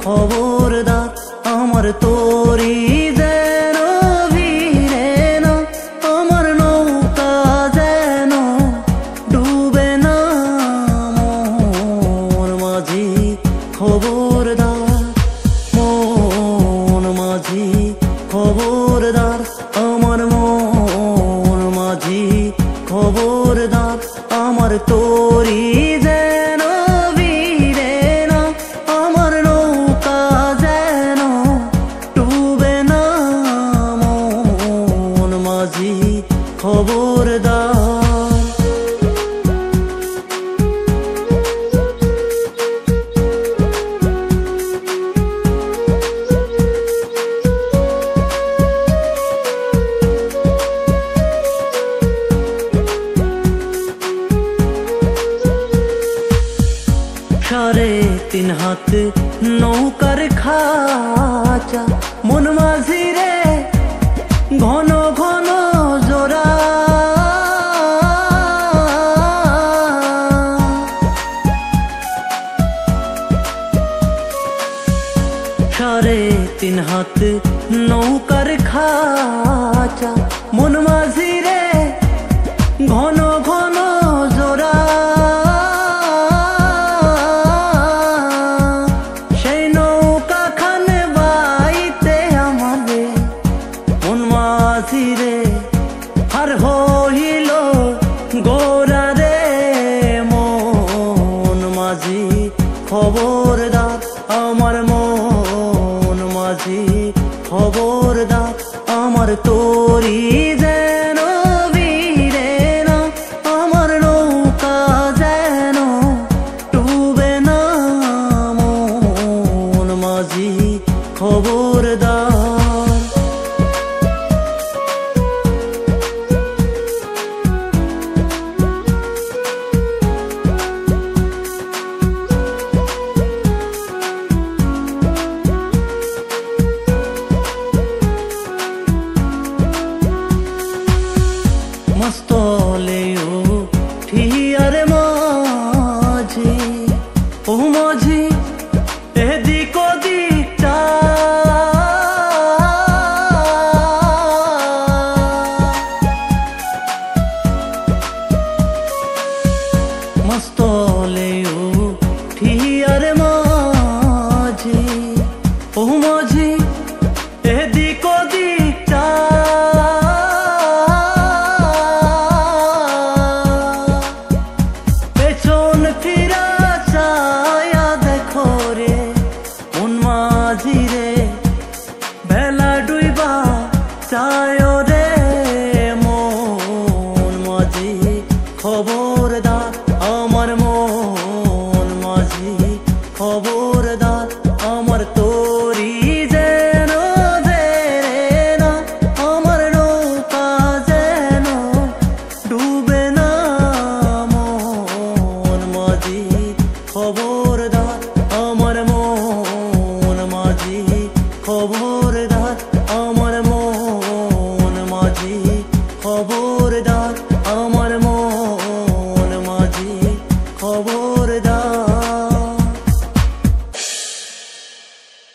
খবরদার আমার তোরি যেন ভিড়ে না, আমার নৌকা যেন ডুবে না মন মাঝি। খবরদার মন মাঝি, খবরদার আমার মন মাঝি। খবরদার আমার তোরি যেন ভিড়ে না, আমার নৌকা যেন ডুবে না মন মাঝি। খবরদার সাড়ে তিন হাত নৌকার খাঁচা মন মাঝি রে ঘন ঘন জোড়া। সাড়ে তিন হাত নৌকার খাঁচা মন মাঝি রে ঘন ঘন জোড়া। সেই নৌকা খানে বাইতে আমারে মন মাঝি রে আর হইল গোরা রে মন মাঝি। খবরদার আমার মন মাঝি। খবরদার আমার তোরি যেন ভিড়ে না, আমার নৌকা যেন ডুবে না মন মাঝি। খবরদার মস্তলে উঠিয়ার মাঝি ও মাঝি এদিক ওদিকটা। মস্তলে উঠিয়ার মাঝি ও মাঝি এদিক ওদিকটা। পেছন ফিরা চায়া দেখো রে মন মাঝি রে